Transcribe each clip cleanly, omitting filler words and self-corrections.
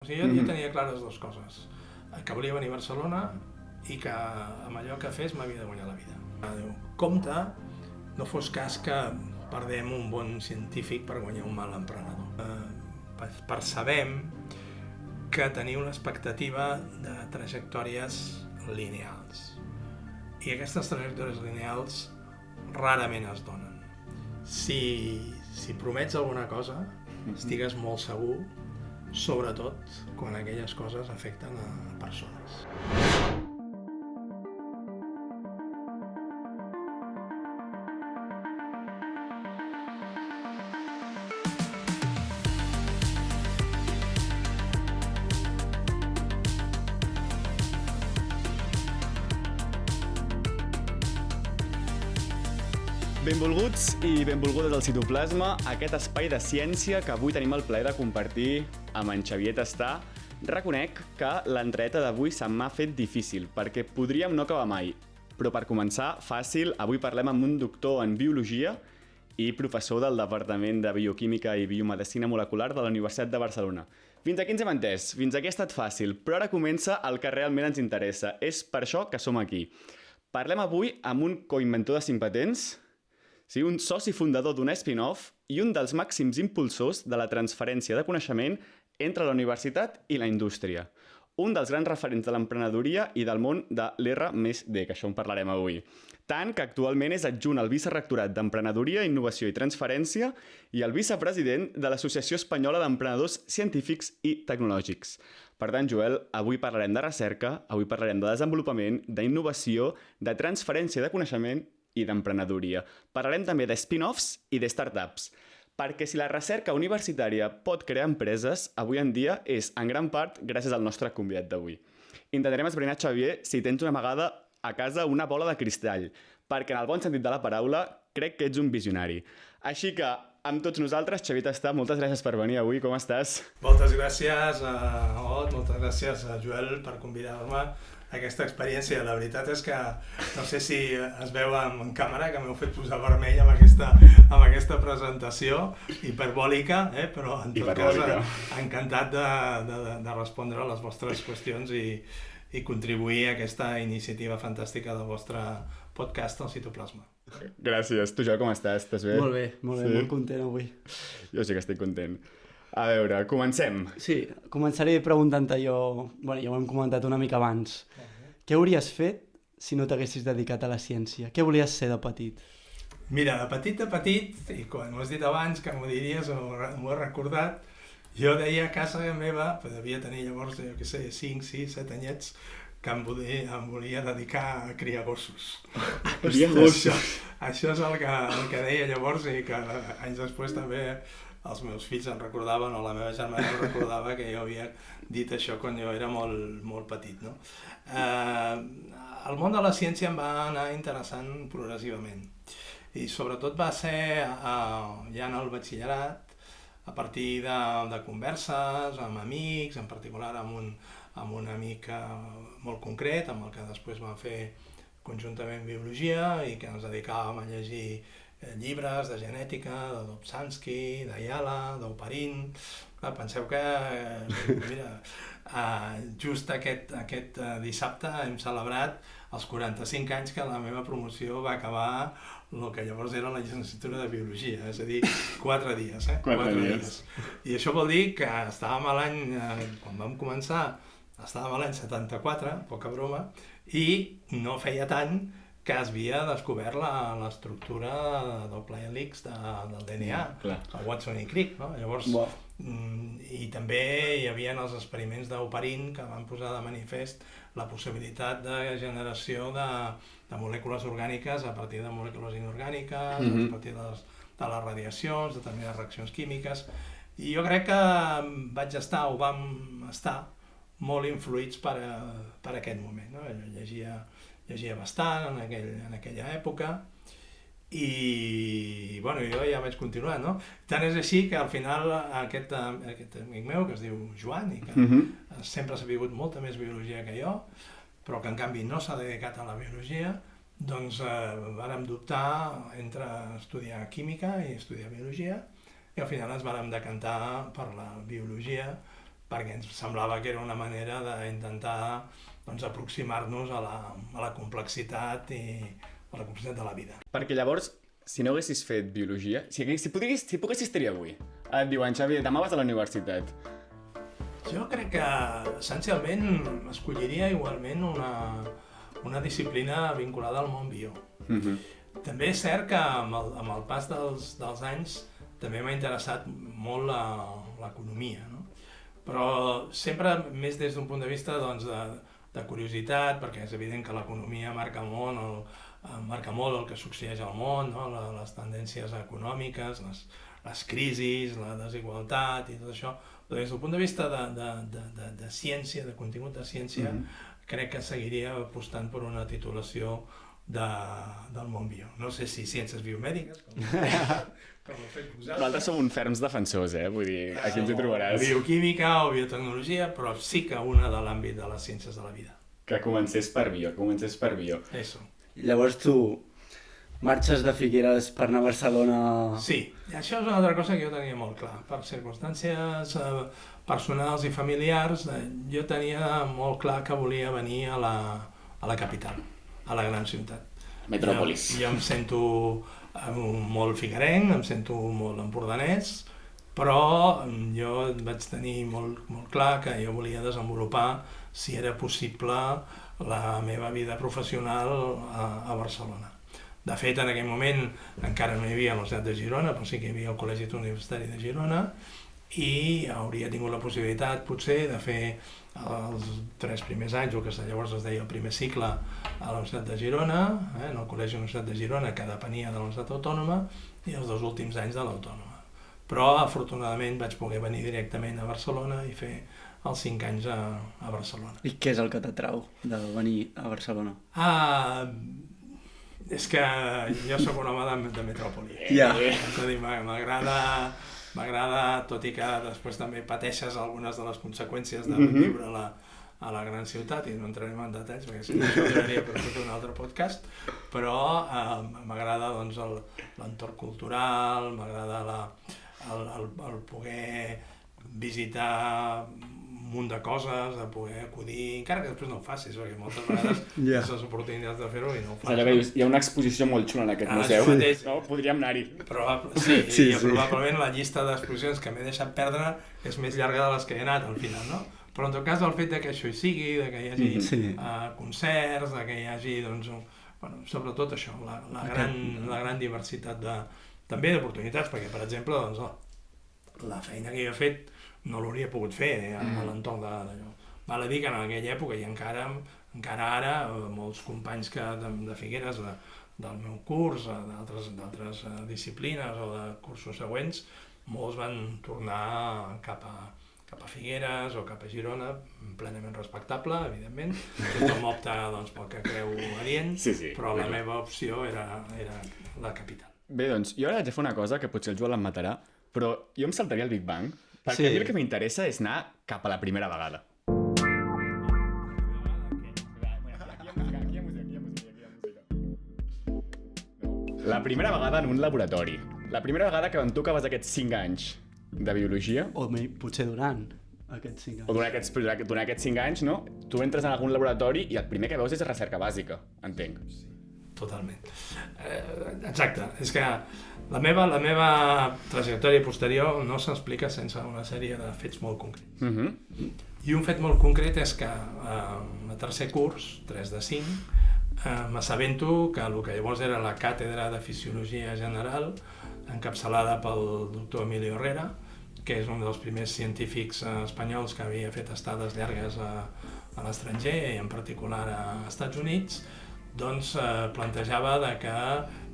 O sigui, jo tenia clares dues coses, que volia venir a Barcelona i que amb allò que fes m'havia de guanyar la vida. Diu, compte, no fos cas que perdem un bon científic per guanyar un mal emprenedor. Percebem que teniu una expectativa de trajectòries lineals. I aquestes trajectòries lineals rarament es donen. Si promets alguna cosa, estigues molt segur, sobretot quan aquelles coses afecten a persones. Benvolguts i benvolgudes al Citoplasma, aquest espai de ciència que avui tenim el plaer de compartir amb en Xavier Tastà. Reconec que l'entreta d'avui se m'ha fet difícil, perquè podríem no acabar mai. Però per començar, fàcil, avui parlem amb un doctor en Biologia i professor del Departament de Bioquímica i Biomedicina Molecular de la Universitat de Barcelona. Fins aquí ens hem entès, fins aquí ha estat fàcil, però ara comença el que realment ens interessa. És per això que som aquí. Parlem avui amb un coinventor de 5 patents, sí, un soci fundador d'un spin-off i un dels màxims impulsors de la transferència de coneixement entre la universitat i la indústria. Un dels grans referents de l'emprenedoria i del món de l'R+D, que això en parlarem avui. Tant que actualment és adjunt al vicerectorat d'Emprenedoria, Innovació i Transferència i el vicepresident de l'Associació Espanyola d'Emprenedors Científics i Tecnològics. Per tant, Joel, avui parlarem de recerca, avui parlarem de desenvolupament, d'innovació, de transferència de coneixement i d'emprenedoria. Parlarem també de spin-offs i de startups, perquè si la recerca universitària pot crear empreses, avui en dia és en gran part gràcies al nostre convidat d'avui. Intentarem esbrinar, Xavier, si tens una vegada a casa una bola de cristall, perquè en el bon sentit de la paraula crec que ets un visionari. Així que, amb tots nosaltres, Xavier Tastà, moltes gràcies per venir avui, com estàs? Moltes gràcies a Ot, moltes gràcies a Joel per convidar-me a aquesta experiència. La veritat és que no sé si es veu en càmera que m'heu fet posar vermell amb aquesta presentació hiperbòlica, però en tot cas encantat de respondre a les vostres qüestions i contribuir a aquesta iniciativa fantàstica del vostre podcast, el Citoplasma. Gràcies. Tu, Joel, com estàs? Estàs bé? Molt bé, molt content avui. Jo sí que estic content. A veure, comencem. Sí, començaré preguntant-te jo... Bueno, ja ho hem comentat una mica abans. Què hauries fet si no t'haguessis dedicat a la ciència? Què volies ser de petit? Mira, de petit, i quan m'ho has dit abans, que m'ho diries o m'ho he recordat, jo deia a casa meva, devia tenir llavors, jo què sé, 5, 6, 7 anyets, que em volia dedicar a criar gossos. Això és el que deia llavors i que anys després també els meus fills em recordaven, o la meva germana em recordava que jo havia dit això quan jo era molt petit, no? El món de la ciència em va anar interessant progressivament i sobretot va ser ja en el batxillerat, a partir de converses amb amics, en particular amb un amic molt concret, amb el que després vam fer conjuntament biologia i que ens dedicàvem a llegir llibres de genètica, de Dobzhansky, d'Ayala, d'Oparin. Penseu que, mira, just aquest dissabte hem celebrat els 45 anys que la meva promoció va acabar el que llavors era la llicenciatura de Biologia, és a dir, 4 dies. 4 dies. I això vol dir que estàvem a l'any, quan vam començar, estàvem a l'any 74, poca broma, i no feia tant que es havia descobert l'estructura de doble hèlix del DNA, el Watson i Crick, no? Llavors, i també hi havia els experiments d'Oparin que van posar de manifest la possibilitat de generació de molècules orgàniques a partir de molècules inorgàniques, a partir de les radiacions, determinades reaccions químiques, i jo crec que vam estar molt influïts per aquest moment, no? Llegia bastant en aquella època i jo ja vaig continuar, no? Tant és així que al final aquest amic meu, que es diu Joan i que sempre s'ha vigut molta més biologia que jo, però que en canvi no s'ha dedicat a la biologia, doncs vàrem dubtar entre estudiar química i estudiar biologia i al final ens vàrem decantar per la biologia perquè ens semblava que era una manera d'intentar aproximar-nos a la complexitat i a la complexitat de la vida. Perquè llavors, si no haguessis fet biologia, si poguessis triar avui, et diuen, Xavi, demà vas a la universitat. Jo crec que essencialment escolliria igualment una disciplina vinculada al món bio. També és cert que amb el pas dels anys també m'ha interessat molt l'economia, no? Però sempre més des d'un punt de vista de curiositat, perquè és evident que l'economia marca molt el que succeeix al món, no? Les tendències econòmiques, les crisis, la desigualtat i tot això. Però des d'un punt de vista de ciència, de contingut de ciència, crec que seguiria apostant per una titulació del món bio. No sé si ciències biomèdiques, com ho fem vosaltres. Nosaltres som uns ferms defensors, vull dir, aquí ens hi trobaràs. Bioquímica o biotecnologia, però sí que una de l'àmbit de les ciències de la vida. Que comencés per bio. Eso. Llavors tu marxes de Figueres per anar a Barcelona... Sí, i això és una altra cosa que jo tenia molt clar. Per circumstàncies personals i familiars, jo tenia molt clar que volia venir a la capital, a la gran ciutat. Metròpolis. Jo em sento molt figuerenc, em sento molt empordanès, però jo vaig tenir molt clar que jo volia desenvolupar, si era possible, la meva vida professional a Barcelona. De fet, en aquell moment encara no hi havia la Universitat de Girona, però sí que hi havia el Col·legi Universitari de Girona, i hauria tingut la possibilitat, potser, de fer els 3 primers anys, el que llavors es deia el primer cicle, a la Universitat de Girona, en el Col·legi Universitat de Girona, que depenia de la Universitat Autònoma, i els 2 últims anys de l'Autònoma. Però, afortunadament, vaig poder venir directament a Barcelona i fer els 5 anys a Barcelona. I què és el que t'atrau de venir a Barcelona? És que jo sóc un home de metròpoli. Ja. És a dir, m'agrada, tot i que després també pateixes algunes de les conseqüències de viure a la gran ciutat, i no entrarem en detalls, perquè si no això entraria per fer un altre podcast, però m'agrada l'entorn cultural, m'agrada el poder visitar un munt de coses, de poder acudir, encara que després no ho facis, perquè moltes vegades tens les oportunitats de fer-ho i no ho fas. Allò que dius, hi ha una exposició molt xula en aquest museu, no? Podríem anar-hi. Sí, probablement la llista d'exposicions que m'he deixat perdre és més llarga de les que he anat al final, no? Però en tot cas el fet que això hi sigui, que hi hagi concerts, que hi hagi, sobretot això, la gran diversitat també d'oportunitats, perquè per exemple, la feina que jo he fet no l'hauria pogut fer a l'entorn d'allò. Val a dir que en aquella època i encara ara molts companys de Figueres del meu curs, d'altres disciplines o de cursos següents, molts van tornar cap a Figueres o cap a Girona, plenament respectable, evidentment. Tothom opta pel que creu adient, però la meva opció era la capital. Bé, doncs jo ara haig de fer una cosa que potser el Joel em matarà, però jo em saltaria el Big Bang, perquè a mi el que m'interessa és anar cap a la primera vegada. La primera vegada en un laboratori. La primera vegada que tu acabes aquests 5 anys de biologia. O potser durant aquests 5 anys. O durant aquests 5 anys, no? Tu entres en algun laboratori i el primer que veus és recerca bàsica, entenc. Totalment. Exacte. És que la meva trajectòria posterior no s'explica sense una sèrie de fets molt concrets. I un fet molt concret és que a tercer curs, 3 de 5, m'assabento que el que llavors era la càtedra de Fisiologia General, encapçalada pel doctor Emilio Herrera, que és un dels primers científics espanyols que havia fet estades llargues a l'estranger i en particular als Estats Units, doncs plantejava que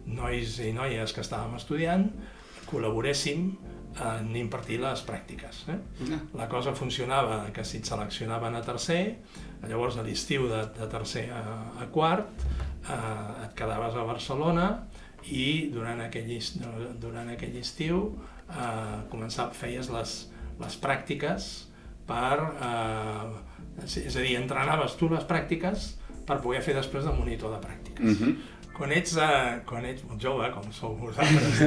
nois i noies que estàvem estudiant col·laboréssim en impartir les pràctiques. La cosa funcionava que si et seleccionaven a tercer, llavors a l'estiu de tercer a quart et quedaves a Barcelona i durant aquell estiu feies les pràctiques és a dir, entrenaves tu les pràctiques per poder fer després de monitor de pràctiques. quan ets molt jove, com sou vosaltres,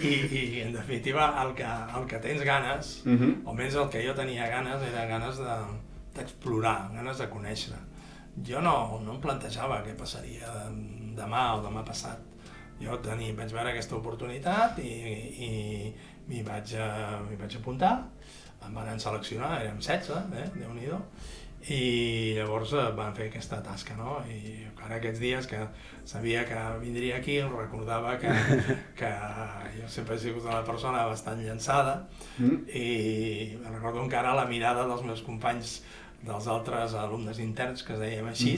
i en definitiva el que tens ganes, almenys el que jo tenia ganes, era ganes d'explorar, ganes de conèixer. Jo no em plantejava què passaria demà o demà passat. Jo vaig veure aquesta oportunitat i m'hi vaig apuntar, em van seleccionar, érem 16, Déu-n'hi-do, i llavors van fer aquesta tasca, no? I encara aquests dies que sabia que vindria aquí, recordava que jo sempre he sigut una persona bastant llançada i recordo encara la mirada dels meus companys, dels altres alumnes interns, que es dèiem així,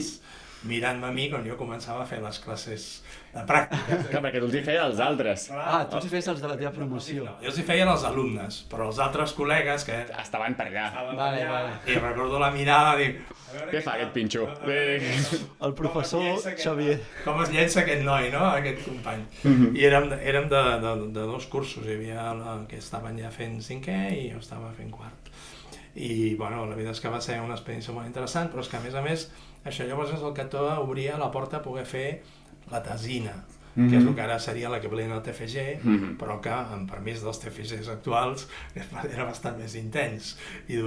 mirant-me a mi quan jo començava a fer les classes de pràctica. Clar, perquè tu els hi feies als altres. Tu els hi feies els de la teva promoció. Jo els hi feien als alumnes, però els altres col·legues que estaven per allà. Vale. I recordo la mirada, dic... Què fa aquest pinxo? El professor Xavier. Com es llença aquest noi, no? Aquest company. I érem de dos cursos, hi havia que estaven ja fent 5è i jo estava fent 4. I bueno, la veritat és que va ser una experiència molt interessant, però és que a més, això llavors és el que t'obria la porta a poder fer la tesina, que és el que ara seria l'equivalent al TFG, però que, amb permís dels TFGs actuals, era bastant més intens i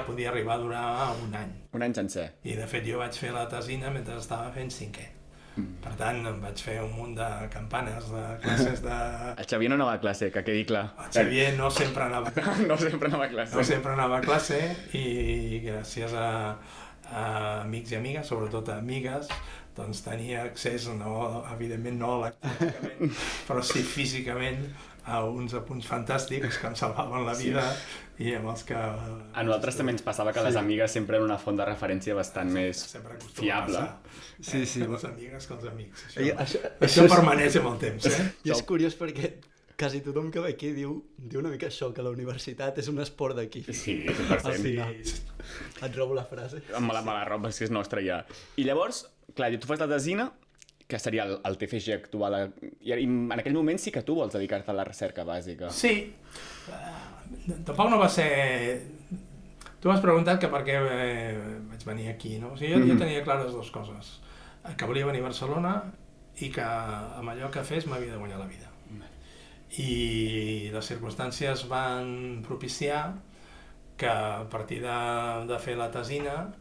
podia arribar a durar un any. Un any sencer. I de fet jo vaig fer la tesina mentre estava fent 5è. Per tant, em vaig fer un munt de campanes, de classes de... El Xavier no anava a classe, que quedi clar. El Xavier no sempre anava a classe. No sempre anava a classe i gràcies a amics i amigues, sobretot a amigues, doncs tenia accés, evidentment no electrònicament, però sí físicament, a uns apunts fantàstics que em salvaven la vida i amb els que... A nosaltres també ens passava que les amigues sempre eren una font de referència bastant més fiable. Sí. Les amigues que els amics. Això permaneix amb el temps, I és curiós perquè quasi tothom que ve aquí diu una mica això, que la universitat és un esport d'equip. Sí, 100%. Al final. Et robo la frase. Me la roba, si és nostra ja. I llavors, clar, tu fas la tesina, que seria el TFG actual, i en aquell moment sí que tu vols dedicar-te a la recerca bàsica. Sí, tampoc no va ser... Tu m'has preguntat que per què vaig venir aquí, no? O sigui, jo tenia clares dues coses, que volia venir a Barcelona i que amb allò que fes m'havia de guanyar la vida. I les circumstàncies van propiciar que a partir de fer la tesina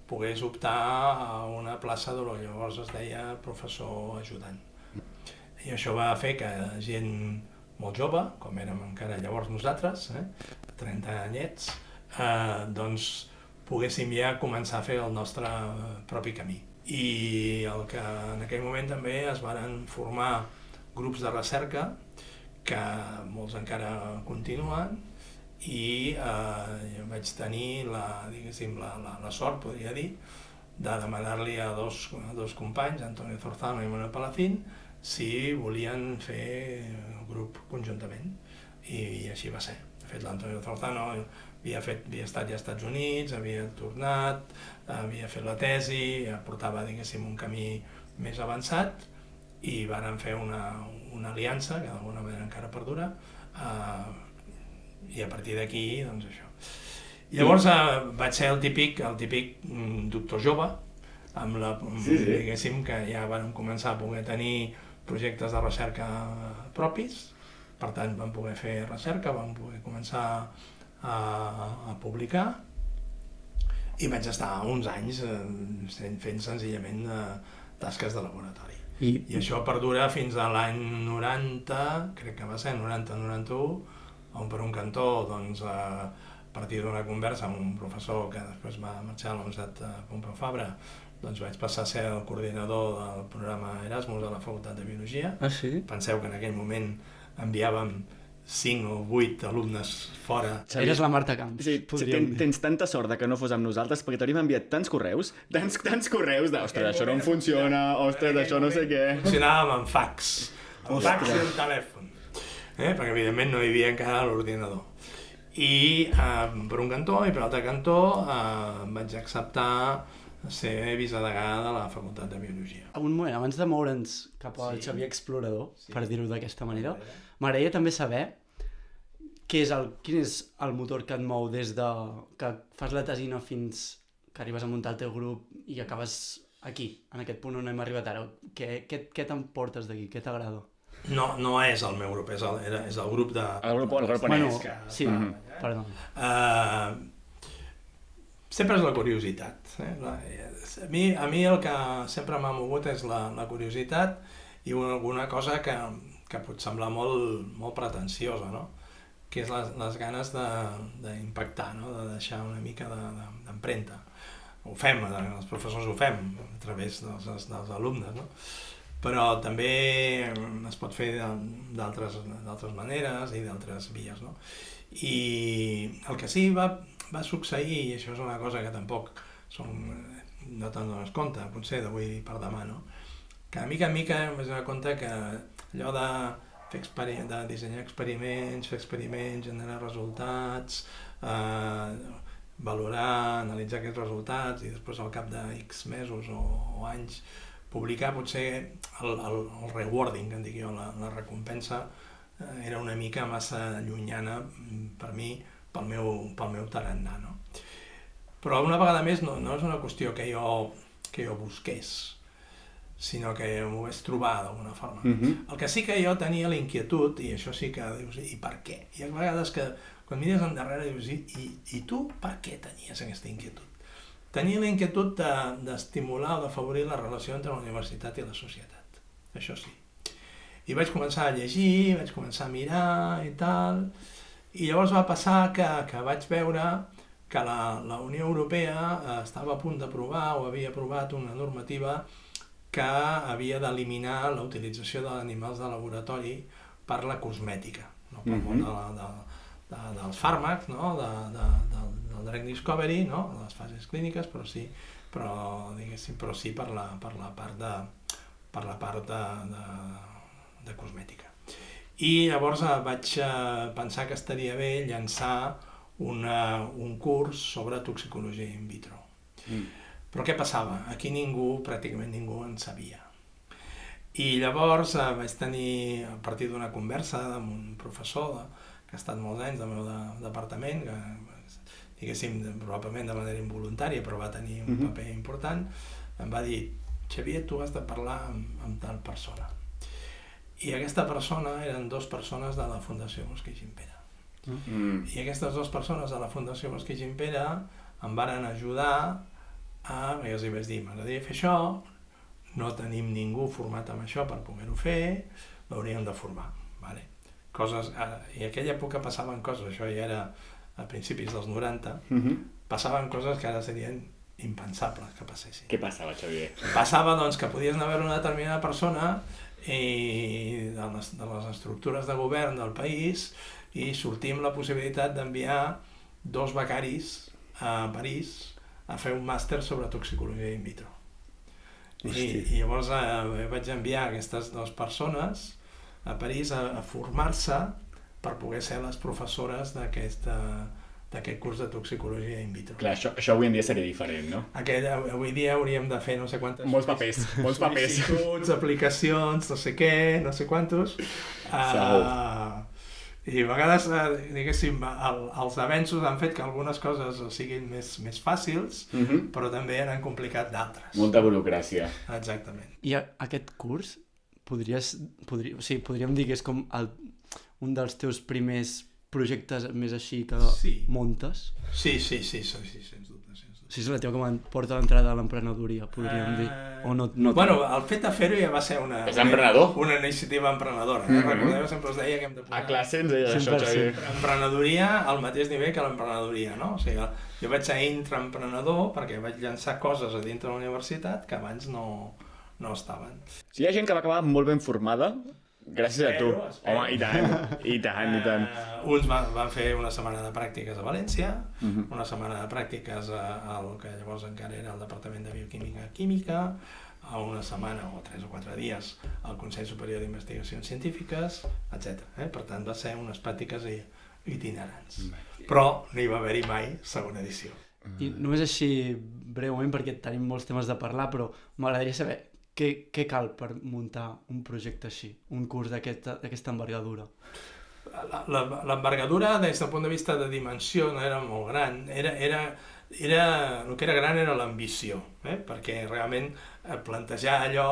pogués optar a una plaça d'on llavors es deia professor ajudant. I això va fer que gent molt jove, com érem encara llavors nosaltres, 30 anyets, doncs poguéssim ja començar a fer el nostre propi camí. I que en aquell moment també es varen formar grups de recerca, que molts encara continuen, i jo vaig tenir la sort, podria dir, de demanar-li a dos companys, Antonio Zorzano i Manuel Palacín, si volien fer el grup conjuntament, i així va ser. De fet, l'Antonio Zorzano havia estat ja als Estats Units, havia tornat, havia fet la tesi, portava, diguéssim, un camí més avançat, i varen fer una aliança, que d'alguna manera encara perdura, i a partir d'aquí, doncs això. Llavors vaig ser el típic doctor jove, diguéssim que ja vam començar a poder tenir projectes de recerca propis, per tant vam poder fer recerca, vam poder començar a publicar, i vaig estar uns anys fent senzillament tasques de laboratori. I això perdura fins a l'any 90, crec que va ser 90-91, on per un cantó, doncs, a partir d'una conversa amb un professor que després va marxar a la Universitat Pompeu Fabra, doncs vaig passar a ser el coordinador del programa Erasmus a la Facultat de Biologia. Ah, sí? Penseu que en aquell moment enviàvem 5 o 8 alumnes fora. Eres la Marta Camps, podríem dir. Tens tanta sort que no fos amb nosaltres, perquè t'hauríem enviat tants correus de, ostres, això no em funciona, ostres, això no sé què. Funcionàvem amb fax, i un telèfon, perquè evidentment no hi havia encara l'ordinador. I per un cantó i per l'altre cantó vaig acceptar ser vicedegà de la Facultat de Biologia. Un moment, abans de moure'ns cap al Xavier Explorador, per dir-ho d'aquesta manera, m'agradaria també saber quin és el motor que et mou des de que fas la tesina fins que arribes a muntar el teu grup i acabes aquí, en aquest punt on hem arribat ara, què t'emportes d'aquí? Què t'agrada? No és el meu grup, és el grup de... El grup Bueno, anès. sí, perdó. Sempre és la curiositat. A mi el que sempre m'ha mogut és la curiositat i alguna cosa que pot semblar molt pretensiosa, no? Que és les ganes d'impactar, no? De deixar una mica d'empremta. Ho fem, els professors ho fem a través dels alumnes, no? Però també es pot fer d'altres maneres i d'altres vies, no? I el que sí va succeir, i això és una cosa que tampoc no te'n dones compte, potser d'avui per demà, no? Que de mica en mica em vaig donar compte que allò de dissenyar experiments, fer experiments, generar resultats, valorar, analitzar aquests resultats i després al cap de X mesos o anys publicar, potser el rewarding, que en dic jo, la recompensa, era una mica massa llunyana per mi, pel meu tarannà, no? Però una vegada més no és una qüestió que jo busqués, sinó que m'ho vaig trobar d'alguna forma. El que sí que jo tenia la inquietud, i això sí que dius, i per què? I a vegades que quan mires endarrere dius, i tu per què tenies aquesta inquietud? Tenia la inquietud d'estimular o d'afavorir la relació entre la universitat i la societat, això sí. I vaig començar a llegir, vaig començar a mirar i tal, i llavors va passar que vaig veure que la Unió Europea estava a punt d'aprovar o havia aprovat una normativa que havia d'eliminar la utilització d'animals de laboratori per la cosmètica, no pel món dels fàrmacs, no? Del drug discovery, no? Les fases clíniques, però sí per la part de cosmètica. I llavors vaig pensar que estaria bé llançar un curs sobre toxicologia in vitro. Però què passava? Aquí pràcticament ningú en sabia. I llavors vaig tenir, a partir d'una conversa amb un professor que ha estat molts anys del meu departament, que diguéssim probablement de manera involuntària, però va tenir un paper important, em va dir, Xavier, tu has de parlar amb tal persona. I aquesta persona eren 2 persones de la Fundació Mosquer Gimpera. I aquestes 2 persones de la Fundació Mosquer Gimpera em varen ajudar perquè els vaig dir, m'agradaria fer això, no tenim ningú format amb això per poder-ho fer, l'hauríem de formar. I en aquella època passaven coses, això ja era a principis dels 90, passaven coses que ara serien impensables que passessin. Què passava, Xavier? Passava doncs, que podies anar a veure una determinada persona de les estructures de govern del país i sortir amb la possibilitat d'enviar 2 becaris a París a fer un màster sobre toxicologia in vitro. I llavors vaig enviar aquestes 2 persones a París a formar-se per poder ser les professores d'aquest curs de toxicologia in vitro. Clar, això avui en dia seria diferent, no? Avui dia hauríem de fer no sé quantes... Molts papers. Sol·licituds, aplicacions, no sé què, no sé quantos. I a vegades, diguéssim, els avenços han fet que algunes coses siguin més fàcils, però també han complicat d'altres. Molta burocràcia. Exactament. I aquest curs, podríem dir que és com un dels teus primers projectes més així que muntes? Sí, sens dubte. Sí, és la teva porta d'entrada a l'emprenedoria, podríem dir. Bueno, el fet de fer-ho ja va ser una iniciativa emprenedora. Recordeu, sempre us deia que hem de posar... A classe ens deia això, Xavier. Emprenedoria al mateix nivell que l'emprenedoria, no? O sigui, jo vaig ser intraemprenedor perquè vaig llançar coses a dintre de la universitat que abans no estaven. Si hi ha gent que va acabar molt ben formada, gràcies a tu. Espero. Home, i tant. Uns van fer una setmana de pràctiques a València, una setmana de pràctiques al que llavors encara era el Departament de Bioquímica Química, una setmana o 3 o 4 dies al Consell Superior d'Investigacions Científiques, etc. Per tant, va ser unes pràctiques itinerants. Però no hi va haver-hi mai segona edició. I només així breument, perquè tenim molts temes de parlar, però m'agradaria saber què cal per muntar un projecte així, un curs d'aquesta envergadura? l'envergadura des del punt de vista de dimensió no era molt gran, el que era gran era l'ambició, perquè realment plantejar allò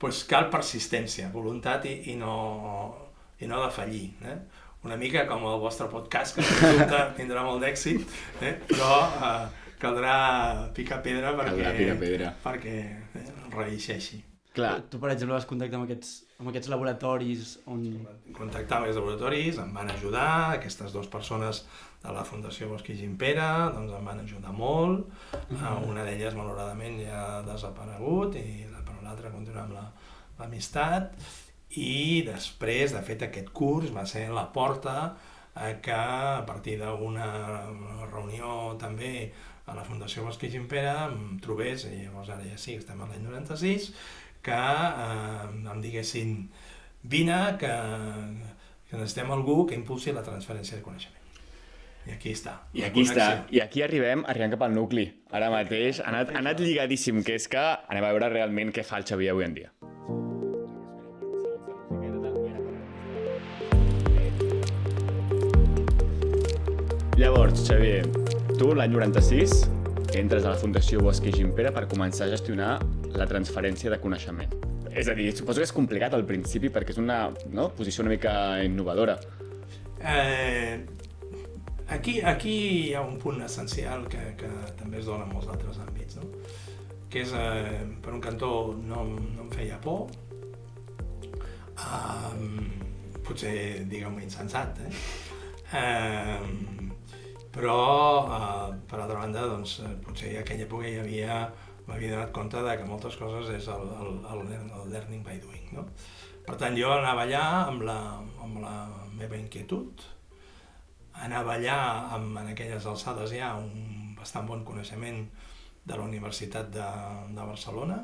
doncs cal persistència, voluntat i no defallir. Una mica com el vostre podcast, que tindrà molt d'èxit, però caldrà picar pedra perquè reeixeixi. Clar. Tu, per exemple, vas contactar amb aquests laboratoris on... Contactar amb aquests laboratoris, em van ajudar, aquestes dues persones de la Fundació Bosch i Gimpera, doncs em van ajudar molt. Una d'elles, malauradament, ja ha desaparegut, però l'altra continua amb l'amistat. I després, de fet, aquest curs va ser la porta que, a partir d'una reunió també a la Fundació Bosch i Gimpera, em trobés, i llavors ara ja sí, estem a l'any 96, que em diguessin vine, que necessitem algú que impulsi la transferència de coneixement. I aquí està. I aquí arribem cap al nucli. Ara mateix ha anat lligadíssim, que és que anem a veure realment què fa el Xavier avui en dia. Llavors, Xavier, tu l'any 96 entres a la Fundació Bosch i Gimpera per començar a gestionar la transferència de coneixement. És a dir, suposo que és complicat al principi perquè és una posició una mica innovadora. Aquí hi ha un punt essencial que també es dona en molts altres àmbits, no? Que és, per un cantó, no em feia por, potser, digueu-me, insensat, però, per altra banda, doncs, potser a aquella època m'havia donat compte que moltes coses és el learning by doing, no? Per tant, jo anava allà amb la meva inquietud, anava allà en aquelles alçades ja un bastant bon coneixement de la Universitat de Barcelona,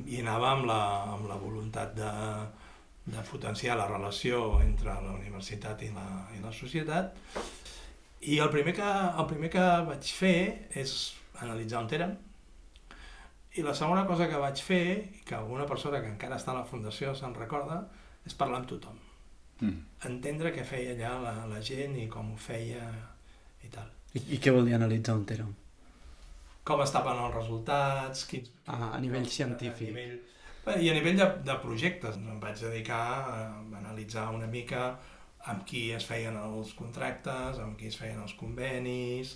i anava amb la voluntat de potenciar la relació entre la universitat i la societat. I el primer que vaig fer és analitzar on érem, i la segona cosa que vaig fer, que alguna persona que encara està a la Fundació se'n recorda, és parlar amb tothom. Entendre què feia allà la gent i com ho feia i tal. I què vol dir analitzar on érem? Com estaven els resultats... A nivell científic. I a nivell de projectes. Em vaig dedicar a analitzar una mica amb qui es feien els contractes, amb qui es feien els convenis,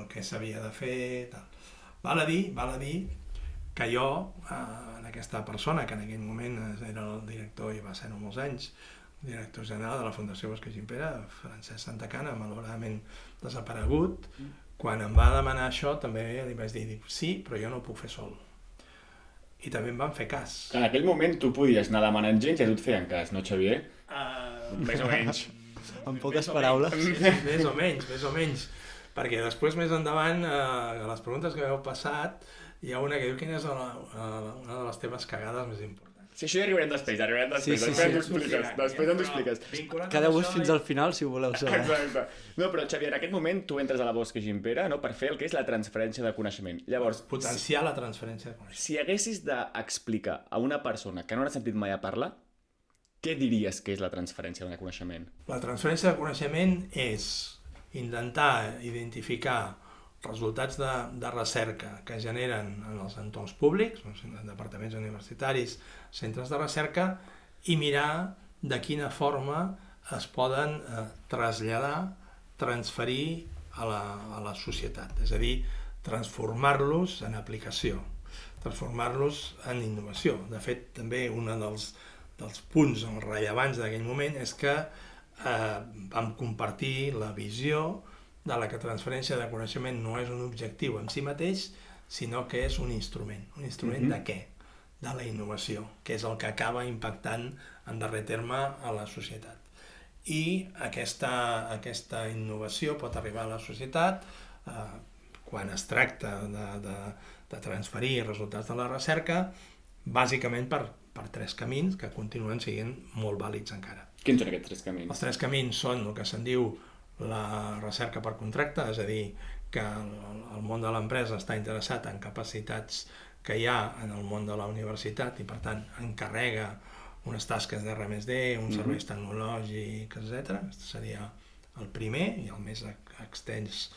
què s'havia de fer, tal. Val a dir que jo, en aquesta persona, que en aquell moment era el director i va ser-ho molts anys, director general de la Fundació Bosch i Gimpera, Francesc Santacana, malauradament desaparegut, quan em va demanar això també li vaig dir sí, però jo no ho puc fer sol. I també em van fer cas. En aquell moment tu podies anar demanant gent i a tu et feien cas, no, Xavier? Més o menys. En poques paraules. Més o menys. Perquè després, més endavant, a les preguntes que m'heu passat, hi ha una que diu quina és una de les teves cagades més importants. Sí, això ja arribarem després. Després ens ho expliques. Quedeu-vos fins al final, si ho voleu saber. Exacte. No, però Xavier, en aquest moment tu entres a la Bosch i Gimpera, no, per fer el que és la transferència de coneixement. Llavors, potenciar la transferència de coneixement. Si haguessis d'explicar a una persona que no n'ha sentit mai a parlar, què diries que és la transferència de coneixement? La transferència de coneixement és intentar identificar resultats de recerca que es generen en els entorns públics, departaments universitaris, centres de recerca, i mirar de quina forma es poden traslladar, transferir a la societat, és a dir, transformar-los en aplicació, transformar-los en innovació. De fet, també un dels punts rellevants d'aquell moment és que vam compartir la visió de la que transferència de coneixement no és un objectiu en si mateix, sinó que és un instrument. Un instrument de què? De la innovació, que és el que acaba impactant en darrer terme a la societat. I aquesta innovació pot arribar a la societat quan es tracta de transferir resultats de la recerca, bàsicament per tres camins que continuen sent molt vàlids encara. Quins són aquests tres camins? Els tres camins són el que se'n diu la recerca per contracte, és a dir, que el món de l'empresa està interessat en capacitats que hi ha en el món de la universitat i, per tant, encarrega unes tasques de R+D, uns serveis tecnològics, etc. Aquest seria el primer i el més extens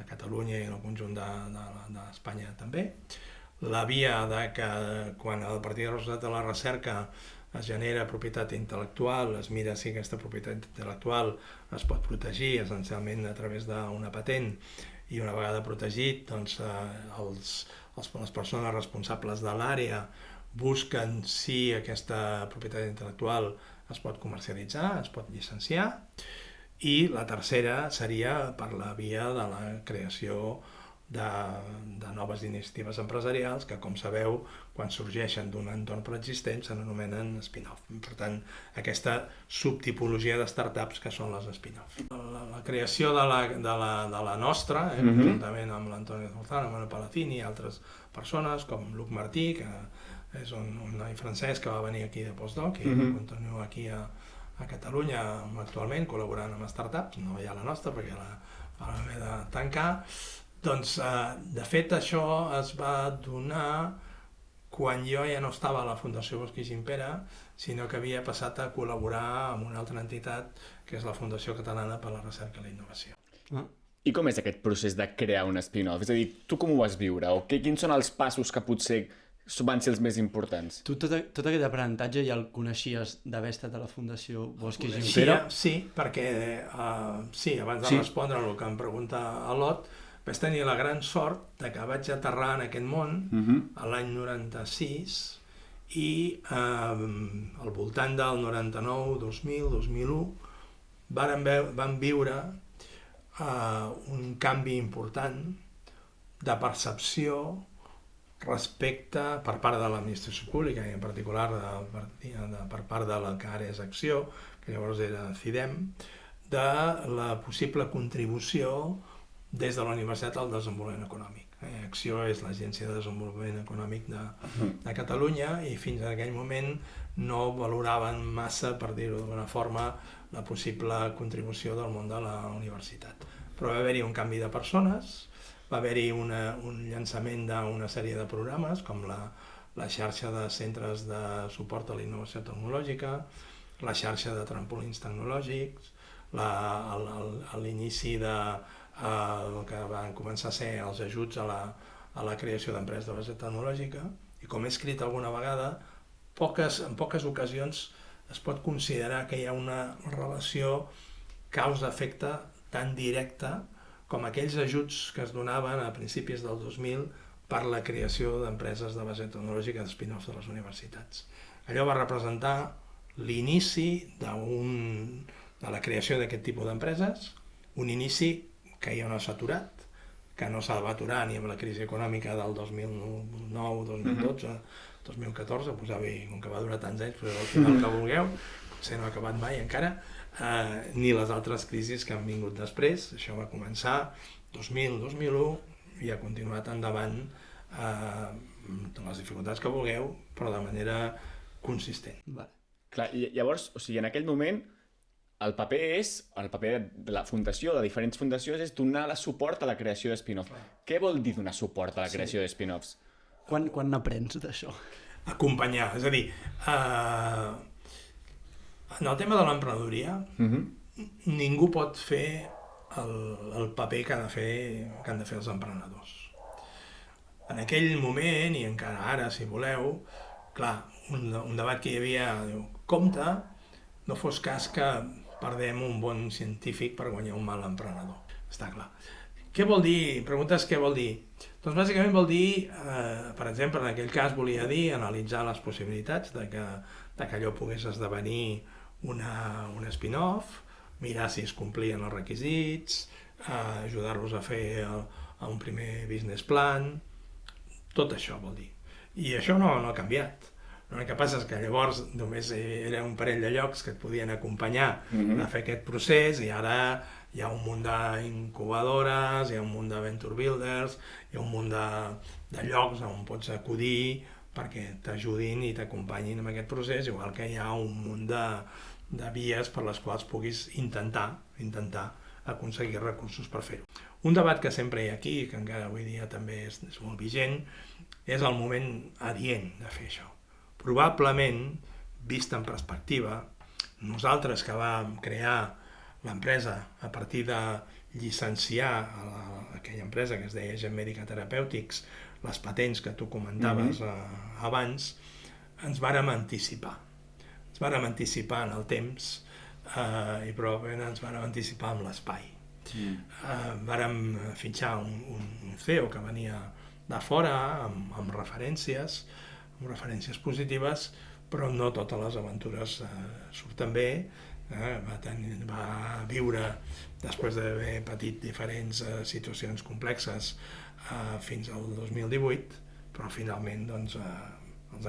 a Catalunya i en el conjunt d'Espanya també. La via de que quan a partir del resultat de la recerca es genera propietat intel·lectual, es mira si aquesta propietat intel·lectual es pot protegir essencialment a través d'una patent, i una vegada protegit, doncs, les persones responsables de l'àrea busquen si aquesta propietat intel·lectual es pot comercialitzar, es pot llicenciar, i la tercera seria per la via de la creació de noves iniciatives empresarials que, com sabeu, quan sorgeixen d'un entorn preexistent s'anomenen spin-off. Per tant, aquesta subtipologia de startups que són les spin-off. La creació de la nostra, juntament amb l'Antonio Zorzal, amb Manuel Palacini i altres persones, com Luc Martí, que és un noi francès que va venir aquí de postdoc i continua aquí a Catalunya actualment col·laborant amb startups, no hi ha la nostra perquè la vam haver de tancar. Doncs, de fet, això es va donar quan jo ja no estava a la Fundació Bosch i Gimpera, sinó que havia passat a col·laborar amb una altra entitat, que és la Fundació Catalana per a la Recerca i la Innovació. I com és aquest procés de crear un spin-off? És a dir, tu com ho vas viure? O quins són els passos que potser van ser els més importants? Tu tot aquest aprenentatge ja el coneixies d'haver estat a la Fundació Bosch i Gimpera? Sí, perquè abans de respondre el que em pregunta l'Ot, vaig tenir la gran sort que vaig aterrar en aquest món l'any 96 i al voltant del 99, 2000, 2001 vam viure un canvi important de percepció respecte per part de l'administració pública i en particular per part de la que ara és Acció, que llavors era CIDEM, de la possible contribució des de la Universitat al desenvolupament econòmic. Acció és l'Agència de Desenvolupament Econòmic de Catalunya i fins a aquell moment no valoraven massa, per dir-ho d'alguna forma, la possible contribució del món de la universitat. Però va haver-hi un canvi de persones, va haver-hi un llançament d'una sèrie de programes com la xarxa de centres de suport a la innovació tecnològica, la xarxa de trampolins tecnològics, l'inici de el que van començar a ser els ajuts a la creació d'empreses de base tecnològica, i com he escrit alguna vegada, en poques ocasions es pot considerar que hi ha una relació causa-efecte tan directa com aquells ajuts que es donaven a principis del 2000 per la creació d'empreses de base tecnològica d'espin-offs de les universitats. Allò va representar l'inici de la creació d'aquest tipus d'empreses, un inici que ja no s'ha aturat, que no s'ha d'aturar ni amb la crisi econòmica del 2009, 2012, 2014, com que va durar tants anys, però al final que vulgueu, potser no ha acabat mai encara, ni les altres crisis que han vingut després. Això va començar 2000, 2001 i ha continuat endavant amb les dificultats que vulgueu, però de manera consistent. Clar, i llavors, o sigui, en aquell moment, el paper de la fundació, de diferents fundacions, és donar suport a la creació d'espin-offs. Què vol dir donar suport a la creació d'espin-offs? Quan n'aprens d'això? Acompanyar, és a dir, en el tema de l'emprenedoria, ningú pot fer el paper que han de fer els emprenedors. En aquell moment, i encara ara, si voleu, clar, un debat que hi havia, diu, compte, no fos cas que perdem un bon científic per guanyar un mal emprenedor. Està clar. Què vol dir? Preguntes què vol dir? Doncs bàsicament vol dir, per exemple, en aquell cas volia dir analitzar les possibilitats de que allò pogués esdevenir un spin-off, mirar si es complien els requisits, ajudar-los a fer un primer business plan, tot això vol dir. I això no ha canviat. El que passa és que llavors només era un parell de llocs que et podien acompanyar a fer aquest procés, i ara hi ha un munt d'incubadores, hi ha un munt de venture builders, hi ha un munt de llocs on pots acudir perquè t'ajudin i t'acompanyin en aquest procés, igual que hi ha un munt de vies per les quals puguis intentar aconseguir recursos per fer-ho. Un debat que sempre hi ha aquí, que encara avui dia també és molt vigent, és el moment adient de fer això. Probablement vist en perspectiva, nosaltres que vam crear l'empresa a partir de llicenciar aquella empresa que es deia Gen Medica Therapeutics, les patents que tu comentaves abans, ens vàrem anticipar. Ens vàrem anticipar en el temps i probablement ens vàrem anticipar en l'espai. Vàrem fitxar un CEO que venia de fora amb referències positives, però no totes les aventures surten bé. Va viure, després d'haver patit diferents situacions complexes fins al 2018, però finalment els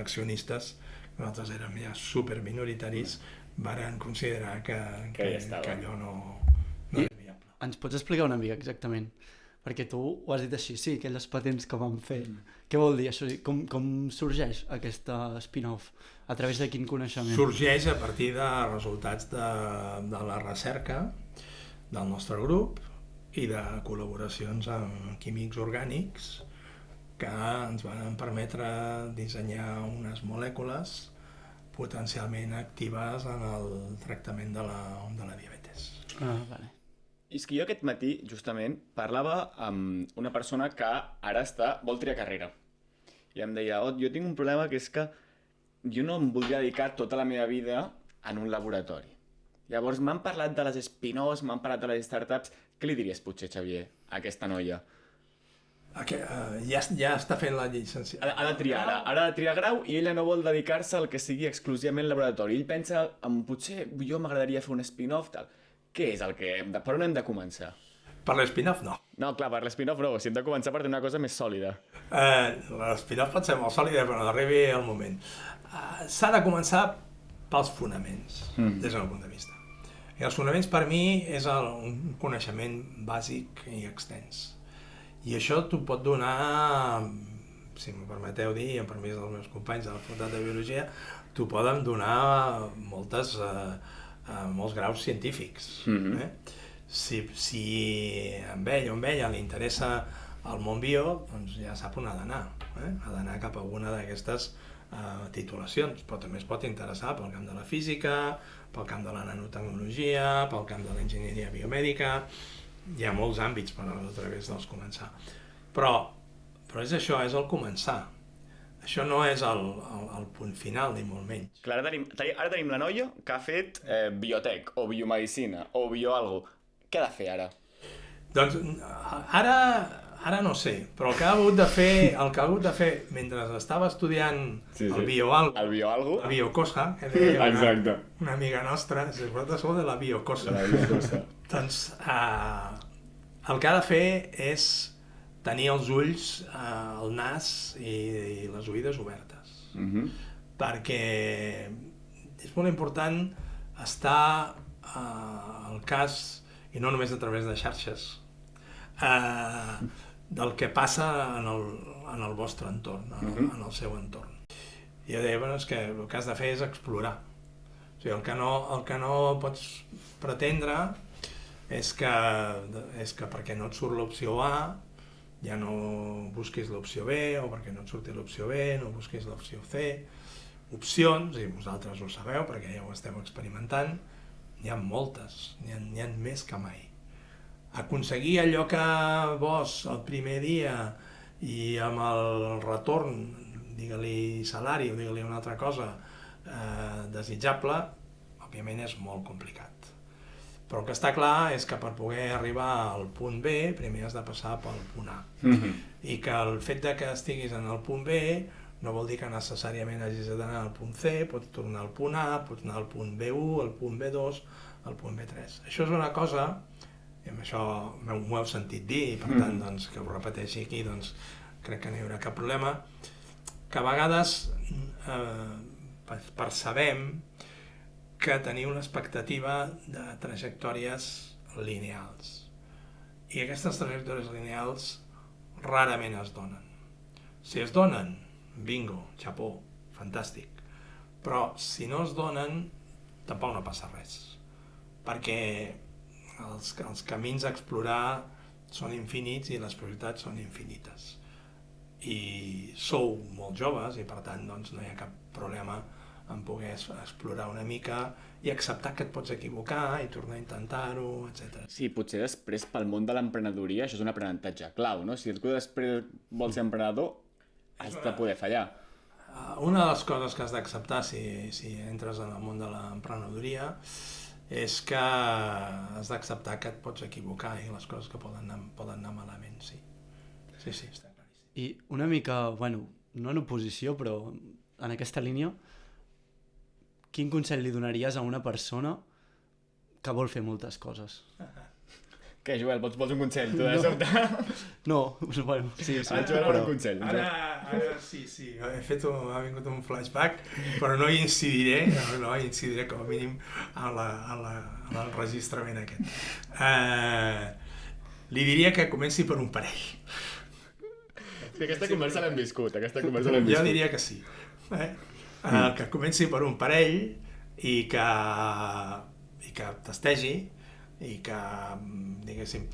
accionistes, nosaltres érem ja superminoritaris, varen considerar que allò no era viable. Ens pots explicar una mica exactament? Perquè tu ho has dit així, sí, aquelles patents que vam fer. Què vol dir això? Com sorgeix aquesta spin-off? A través de quin coneixement? Sorgeix a partir de resultats de la recerca del nostre grup i de col·laboracions amb químics orgànics que ens van permetre dissenyar unes molècules potencialment actives en el tractament de la diabetes. Vale. I és que jo aquest matí, justament, parlava amb una persona que ara vol triar carrera. I em deia, jo tinc un problema que és que jo no em voldria dedicar tota la meva vida en un laboratori. Llavors m'han parlat de les spin-offs, m'han parlat de les startups. Què li diries, potser, Xavier, a aquesta noia? Ja està fent la llicenciatura. Ha de triar grau i ella no vol dedicar-se al que sigui exclusivament laboratori. Ell pensa, potser jo m'agradaria fer un spin-off, tal. Què és el que per on hem de començar? Per l'spin-off, no. No, clar, per l'spin-off no, si hem de començar per tenir una cosa més sòlida. L'spin-off pot ser molt sòlida, però no arribi el moment. S'ha de començar pels fonaments, des del meu punt de vista. I els fonaments per mi és un coneixement bàsic i extens. I això t'ho pot donar, si m'ho permeteu dir, amb permís dels meus companys de la Facultat de Biologia, t'ho poden donar molts graus científics. Si a ell o a ella li interessa el món bio, doncs ja sap on ha d'anar. Ha d'anar cap a alguna d'aquestes titulacions, però també es pot interessar pel camp de la física, pel camp de la nanotecnologia, pel camp de l'enginyeria biomèdica. Hi ha molts àmbits per a través dels començar. Però és això, és el començar. Això no és el punt final, ni molt menys. Clar, ara tenim la noia que ha fet biotec, o biomedicina, o bioalgo. Què ha de fer ara? Doncs ara no sé, però el que ha hagut de fer mentre estava estudiant el bioalgo, la biocosa, que deia una amiga nostra, vosaltres sou de la biocosa. Doncs el que ha de fer és tenir els ulls, el nas i les oïdes obertes. Perquè és molt important estar al cas, i no només a través de xarxes, del que passa en el vostre entorn, en el seu entorn. I jo deia, és que el que has de fer és explorar. O sigui, el que no pots pretendre és que perquè no et surt l'opció A ja no busquis l'opció B, o perquè no et surti l'opció B no busquis l'opció C. Opcions, i vosaltres ho sabeu perquè ja ho esteu experimentant, n'hi ha moltes, n'hi ha més que mai. Aconseguir allò que vols el primer dia i amb el retorn, digue-li salari o digue-li una altra cosa, desitjable, òbviament és molt complicat. Però el que està clar és que per poder arribar al punt B, primer has de passar pel punt A. I que el fet de que estiguis en el punt B no vol dir que necessàriament hagis d'anar al punt C, pots tornar al punt A, pots anar al punt B1, al punt B2, al punt B3. Això és una cosa, i amb això m'ho heu sentit dir, i per tant doncs, que ho repeteixi aquí, doncs, crec que no hi haurà cap problema, que a vegades percebem que teniu una expectativa de trajectòries lineals. I aquestes trajectòries lineals rarament es donen. Si es donen, bingo, xapó, fantàstic. Però si no es donen, tampoc no passa res. Perquè els camins a explorar són infinits i les prioritats són infinites. I sou molt joves i per tant doncs, no hi ha cap problema en poder explorar una mica i acceptar que et pots equivocar i tornar a intentar-ho, etc. Sí, potser després pel món de l'emprenedoria això és un aprenentatge clau, no? Si tu després vols ser emprenedor, has de poder fallar. Una de les coses que has d'acceptar si entres en el món de l'emprenedoria és que has d'acceptar que et pots equivocar i les coses que poden anar malament, sí. Sí, està claríssim. I una mica, bueno, no en oposició, però en aquesta línia, quin consell li donaries a una persona que vol fer moltes coses? Què, Joel, vols un consell, tu de sobte? No, bueno, sí, El Joel vol un consell. Ara sí, ha vingut un flashback, però no hi incidiré, com a mínim en l'enregistrament aquest. Li diria que comenci per un parell. Sí, aquesta conversa l'hem viscut, Jo diria que sí. Que comenci per un parell i que testegi i que, diguéssim...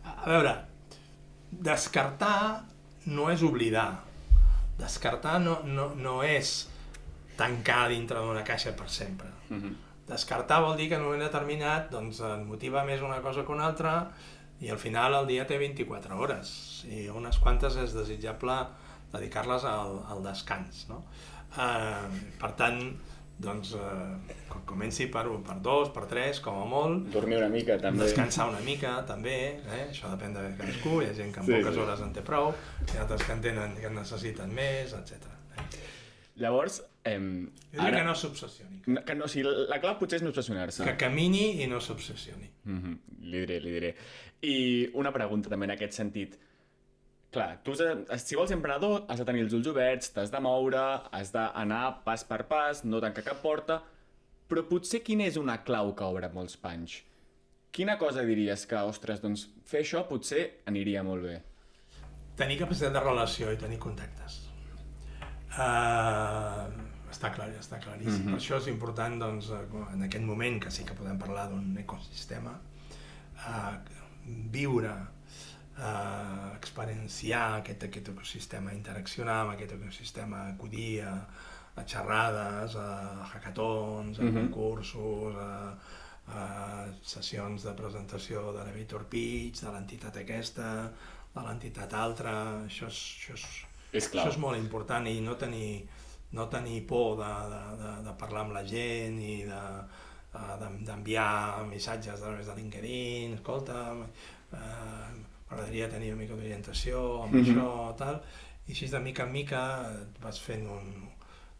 A veure, descartar no és oblidar. Descartar no és tancar dintre d'una caixa per sempre. Descartar vol dir que en un moment determinat doncs, et motiva més una cosa que una altra i al final el dia té 24 hores i unes quantes és desitjable dedicar-les al descans, no? Per tant, doncs, comenci per 2, per 3, com a molt. Dormir una mica, també. Descansar una mica, també. Això depèn de cadascú. Hi ha gent que en poques hores en té prou, hi ha altres que entenen que en necessiten més, etc. Llavors, jo diria que no s'obsessioni. La clau potser és no obsessionar-se. Que camini i no s'obsessioni. Li diré. I una pregunta també en aquest sentit. Clar, tu si vols ser emprenedor has de tenir els ulls oberts, t'has de moure, has d'anar pas per pas, no tancar cap porta, però potser quina és una clau que obre molts panys? Quina cosa diries que, ostres, doncs fer això potser aniria molt bé? Tenir capacitat de relació i tenir contactes. Està claríssim. Per això és important, doncs, en aquest moment, que sí que podem parlar d'un ecosistema, viure, experienciar aquest ecosistema, interaccionar amb aquest ecosistema, acudir a xerrades, a hackathons, a concursos, a sessions de presentació de l'elevator pitch, de l'entitat aquesta, de l'entitat altra. Això és molt important i no tenir por de parlar amb la gent i d'enviar missatges a través de LinkedIn, escolta, m'agradaria tenir una mica d'orientació amb això, tal, i així de mica en mica vas fent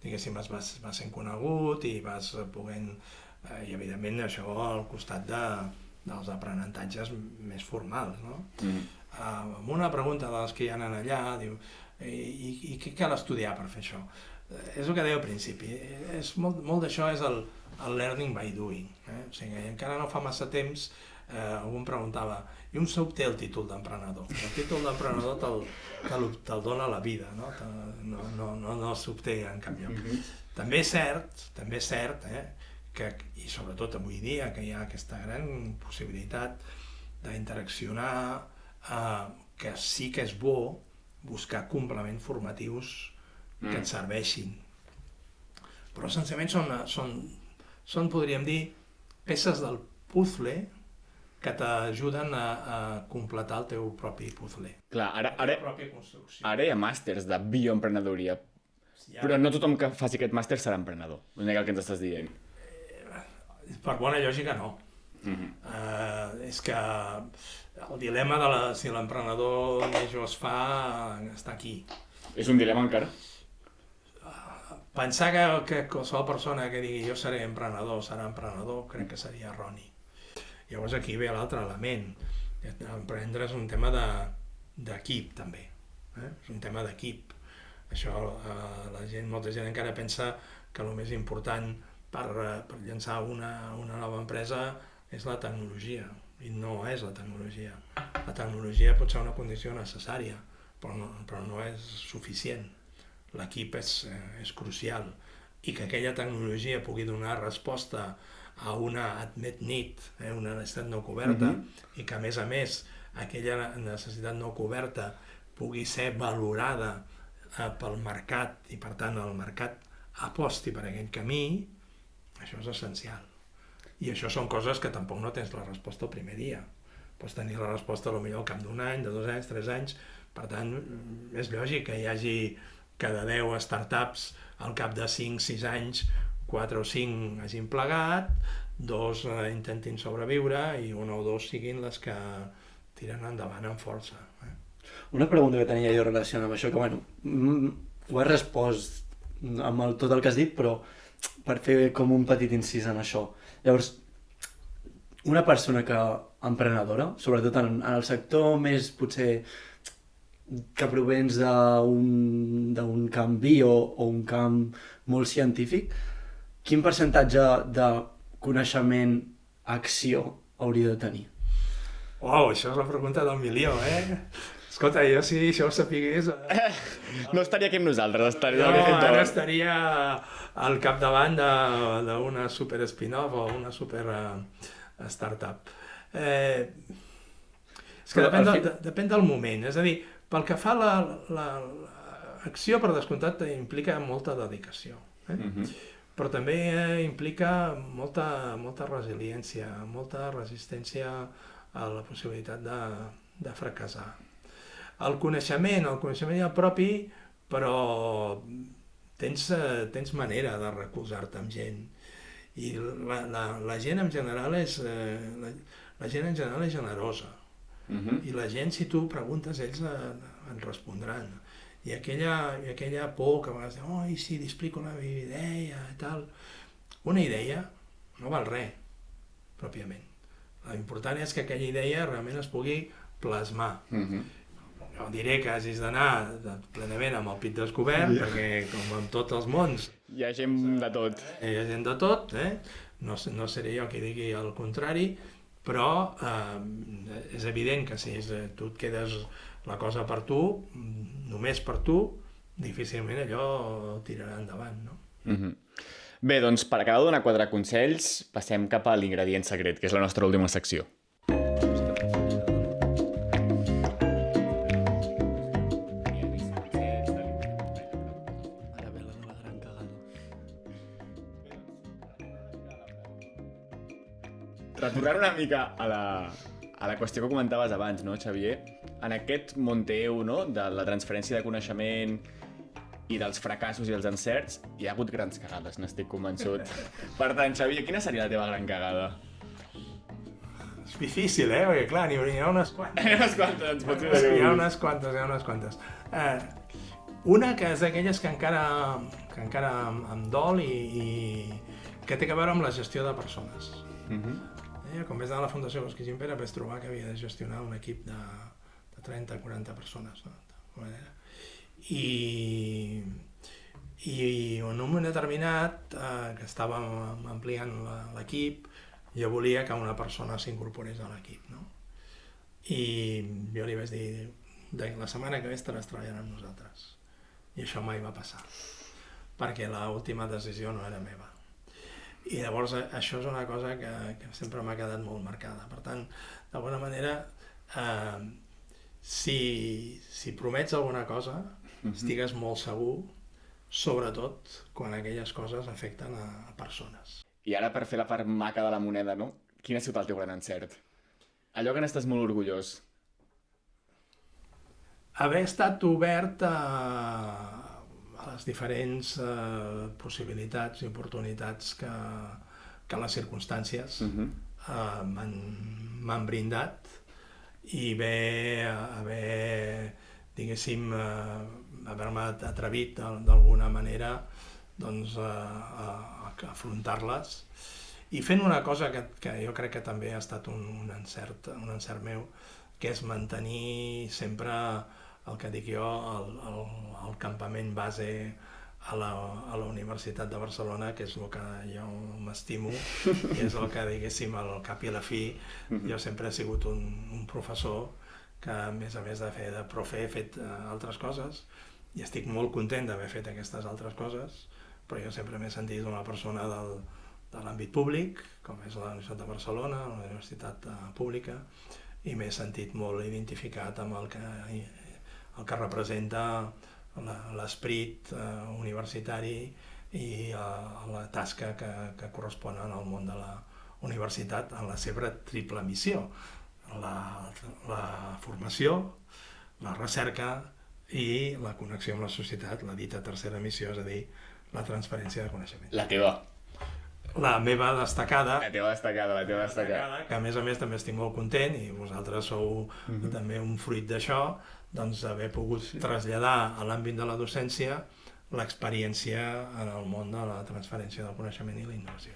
vas sent conegut i vas podent, i evidentment això al costat dels aprenentatges més formals, no? Amb una pregunta de les que hi ha allà, diu, i què cal estudiar per fer això? És el que deia al principi, molt d'això és el learning by doing, o sigui, encara no fa massa temps algú em preguntava, i un s'obté el títol d'emprenedor. El títol d'emprenedor te'l dona la vida, no s'obté en cap lloc. També és cert, i sobretot avui dia que hi ha aquesta gran possibilitat d'interaccionar, que sí que és bo buscar complements formatius que et serveixin. Però senzillament són, podríem dir, peces del puzzle que t'ajuden a completar el teu propi puzzle. Clar, ara hi ha màsters de bioemprenedoria, però no tothom que faci aquest màster serà emprenedor. No és el que ens estàs dient. Per bona lògica, no. És que el dilema de si l'emprenedor neix o es fa està aquí. És un dilema encara? Pensar que qualsevol persona que digui jo seré emprenedor serà emprenedor, crec que seria erroni. Llavors aquí ve l'altre element. Emprendre és un tema d'equip, també. És un tema d'equip. Això, molta gent encara pensa que el més important per llançar una nova empresa és la tecnologia, i no és la tecnologia. La tecnologia pot ser una condició necessària, però no és suficient. L'equip és crucial, i que aquella tecnologia pugui donar resposta a una unmet need, una necessitat no coberta, i que a més aquella necessitat no coberta pugui ser valorada pel mercat i per tant el mercat aposti per aquell camí, això és essencial. I això són coses que tampoc no tens la resposta el primer dia. Pots tenir la resposta potser al cap d'un any, de 2 anys, 3 anys. Per tant, és lògic que hi hagi cada 10 startups al cap de 5-6 anys, 4 o 5 hagin plegat, 2 intentin sobreviure i 1 o 2 siguin les que tiren endavant amb força. Una pregunta que tenia jo relacionada amb això, que bueno, ho has respost amb tot el que has dit, però per fer com un petit incís en això. Llavors, una persona emprenedora, sobretot en el sector més potser que provens d'un camp bio o un camp molt científic, quin percentatge de coneixement, acció hauria de tenir? Uau, això és la pregunta del milió, Escolta, jo si això ho sapigués... No estaria aquí amb nosaltres, ara estaria al capdavant d'una super spin-off o una super startup. És que depèn del moment, és a dir, pel que fa a l'acció, per descomptat, implica molta dedicació, però també implica molta resiliència, molta resistència a la possibilitat de fracassar. El coneixement ja propi, però tens manera de recolzar-te amb gent. I la gent en general és generosa. I la gent, si tu preguntes, ells et respondran. I aquella por que a vegades diu, i si li explico la meva idea i tal. Una idea no val res, pròpiament. L'important és que aquella idea realment es pugui plasmar. No diré que hagis d'anar plenament amb el pit descobert, perquè com en tots els mons... Hi ha gent de tot. Hi ha gent de tot, no seré jo qui digui el contrari, però és evident que si tu et quedes la cosa per tu, només per tu, difícilment allò tirarà endavant, no? Bé, doncs per acabar de donar 4 consells, passem cap a l'ingredient secret, que és la nostra última secció. Retornant una mica a la qüestió que comentaves abans, no, Xavier? En aquest món teu, no?, de la transferència de coneixement i dels fracassos i els encerts, hi ha hagut grans cagades, n'estic convençut. Per tant, Xavier, quina seria la teva gran cagada? És difícil, perquè clar, n'hi ha unes quantes. Hi ha unes quantes, ens pots dir. Hi ha unes quantes. Una que és d'aquelles que encara em dol i que té a veure amb la gestió de persones. Com vaig anar a la Fundació Bosch i Gimpera vaig trobar que havia de gestionar un equip de 30-40 persones, no? I en un moment determinat que estàvem ampliant l'equip, jo volia que una persona s'incorporés a l'equip, no? I jo li vaig dir, la setmana que ve estaràs treballant amb nosaltres. I això mai va passar, perquè l'última decisió no era meva. I llavors això és una cosa que sempre m'ha quedat molt marcada. Per tant, d'alguna manera, si promets alguna cosa, estigues molt segur, sobretot quan aquelles coses afecten a persones. I ara, per fer la part maca de la moneda, no? Quin ha sigut el teu gran encert? Allò que n'estàs molt orgullós. Haver estat obert a les diferents possibilitats i oportunitats que les circumstàncies m'han brindat i diguéssim, haver-me atrevit d'alguna manera a afrontar-les i fent una cosa que jo crec que també ha estat un encert meu, que és mantenir sempre el que dic jo, el campament base a la Universitat de Barcelona, que és el que jo m'estimo, i és el que, diguéssim, al cap i a la fi, jo sempre he sigut un professor que, a més de fer de profe, he fet altres coses, i estic molt content d'haver fet aquestes altres coses, però jo sempre m'he sentit una persona de l'àmbit públic, com és la Universitat de Barcelona, la Universitat Pública, i m'he sentit molt identificat amb el que representa l'esperit universitari i a la tasca que correspon al món de la universitat en la seva triple missió, la formació, la recerca i la connexió amb la societat, la dita tercera missió, és a dir, la transferència de coneixement. La teva. La meva destacada. La teva destacada. Que a més també estic molt content, i vosaltres sou també un fruit d'això, doncs haver pogut traslladar a l'àmbit de la docència l'experiència en el món de la transferència del coneixement i la innovació.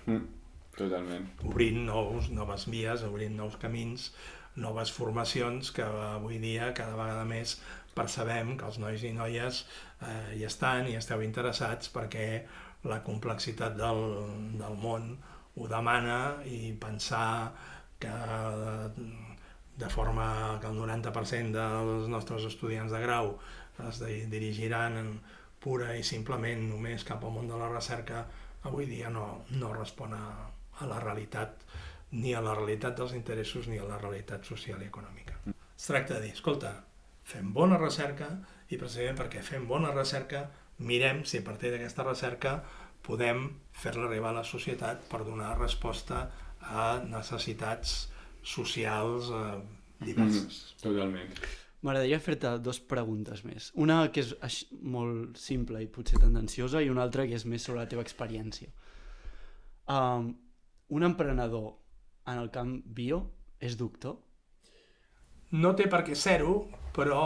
Totalment. Obrint noves vies, obrint nous camins, noves formacions que avui dia cada vegada més percebem que els nois i noies hi estan i esteu interessats perquè la complexitat del món ho demana, i pensar que de forma que el 90% dels nostres estudiants de grau es dirigiran pura i simplement només cap al món de la recerca, avui dia no respon a la realitat, ni a la realitat dels interessos ni a la realitat social i econòmica. Es tracta de dir, escolta, fem bona recerca, i precisament perquè fem bona recerca mirem si a partir d'aquesta recerca podem fer-la arribar a la societat per donar resposta a necessitats socials diverses. Totalment. M'agradaria fer-te 2 preguntes més. Una que és molt simple i potser tendenciosa, i una altra que és més sobre la teva experiència. Un emprenedor en el camp bio és doctor? No té per què ser-ho, però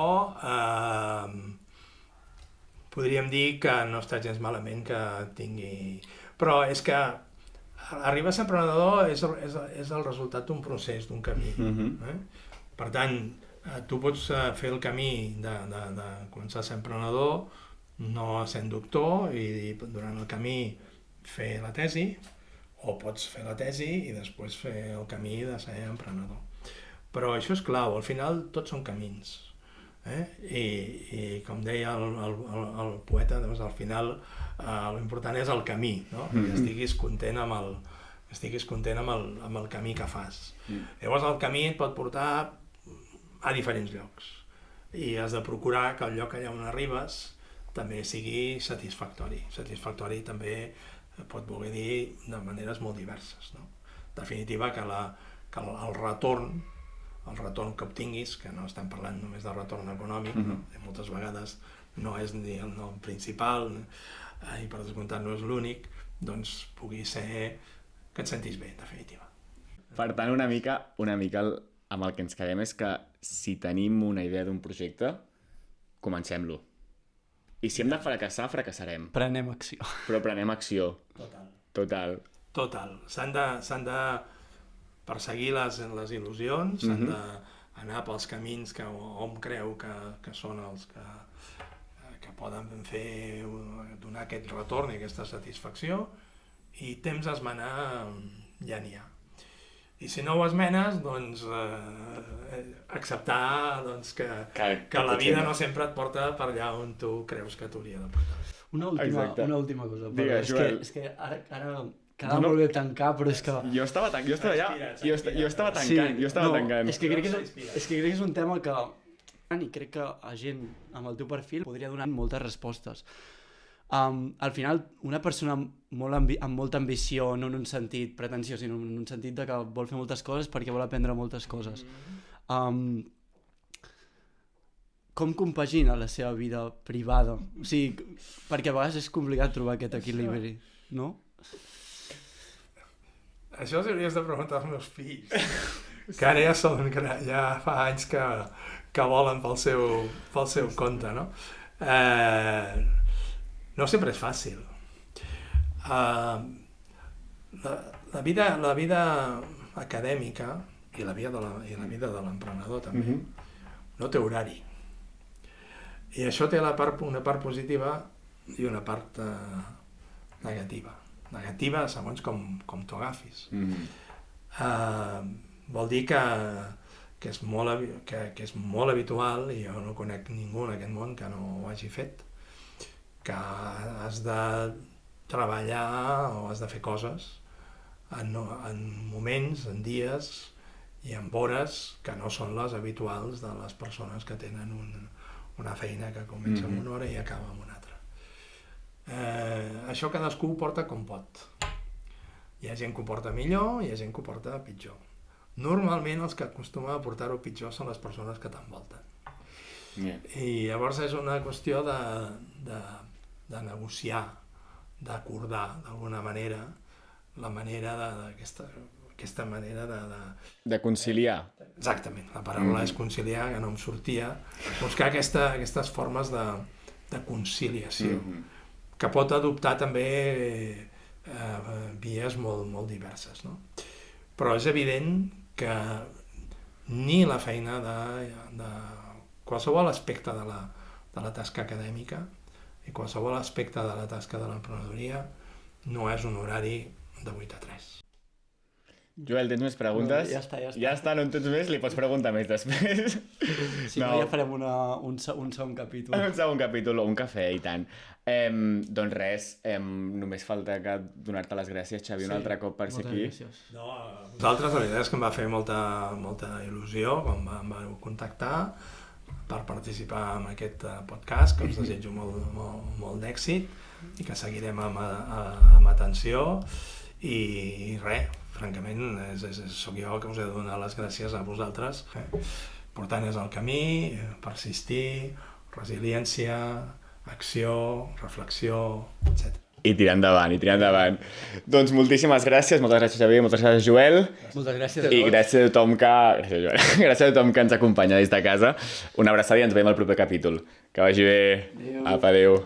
podríem dir que no està gens malament que tingui... Però és que arribar a ser emprenedor és el resultat d'un procés, d'un camí. Per tant, tu pots fer el camí de començar a ser emprenedor, no sent doctor, i durant el camí fer la tesi, o pots fer la tesi i després fer el camí de ser emprenedor. Però això és clau, al final tots són camins. I com deia el poeta, doncs, al final l'important és el camí, no? I estiguis content amb el camí que fas. Llavors el camí et pot portar a diferents llocs, i has de procurar que el lloc allà on arribes també sigui satisfactori. Satisfactori també pot voler dir de maneres molt diverses, no? En definitiva, que el retorn que obtinguis, que no estem parlant només de retorn econòmic, moltes vegades no és ni el principal, i per descomptat no és l'únic, doncs pugui ser que et sentis bé, en definitiva. Per tant, una mica amb el que ens quedem és que si tenim una idea d'un projecte, comencem-lo. I si hem de fracassar, fracassarem. Prenem acció. Però prenem acció. Total. S'han de perseguir les il·lusions, s'han d'anar pels camins que hom creu que són els que poden donar aquest retorn i aquesta satisfacció, i temps a esmenar ja n'hi ha. I si no ho esmenes, doncs acceptar que la vida no sempre et porta per allà on tu creus que t'hauria de portar. Una última cosa. Digues, Joel. És que ara quedava molt bé tancar, però és que... Jo estava tancant. És que crec que és un tema que... I crec que a gent amb el teu perfil podria donar moltes respostes. Al final, una persona amb molta ambició, no en un sentit pretensiós, sinó en un sentit de que vol fer moltes coses perquè vol aprendre moltes coses. Com compagina la seva vida privada? O sigui, perquè a vegades és complicat trobar aquest equilibri, no? Això els hauries de preguntar als meus fills, que ara ja fa anys que volen pel seu compte, no? No sempre és fàcil. La vida acadèmica i la vida de l'emprenedor també no té horari. I això té una part positiva i una part negativa. Negativa segons com t'ho agafis. Vol dir que és molt habitual, i jo no conec ningú en aquest món que no ho hagi fet, que has de treballar o has de fer coses en moments, en dies i en hores que no són les habituals de les persones que tenen una feina que comença amb una hora i acaba amb una altra. Això cadascú ho porta com pot. Hi ha gent que ho porta millor, hi ha gent que ho porta pitjor. Normalment els que acostumen a portar-ho pitjor són les persones que t'envolten. I llavors és una qüestió de negociar, d'acordar d'alguna manera la manera aquesta manera de conciliar. Exactament, la paraula és conciliar, que no em sortia. Buscar aquestes formes de conciliació, que pot adoptar també vies molt diverses, no? Però és evident que ni la feina de qualsevol aspecte de la tasca acadèmica i qualsevol aspecte de la tasca de l'emprenedoria no és un horari de 8 a 3. Joel, tens més preguntes? No, ja està. Ja està, no en tens més? Li pots preguntar més després. Si no, ja farem un segon capítol. Un segon capítol o un cafè, i tant. Doncs res, només falta que donar-te les gràcies, Xavi, un altre cop per ser aquí. Gràcies. No, a vosaltres la veritat és que em va fer molta il·lusió quan em vau contactar per participar en aquest podcast, que us desitjo molt d'èxit i que seguirem amb atenció i res, francament sóc jo que us he de donar les gràcies a vosaltres. Portant és el camí, persistir, resiliència, acció, reflexió, etc. I tirar endavant. Doncs moltíssimes gràcies, moltes gràcies Xavier, moltes gràcies Joel. Moltes gràcies. I gràcies a tothom gràcies a tothom que ens acompanya des de casa. Una abraçada i ens veiem al proper capítol. Que vagi bé. Adéu. Apa, adéu.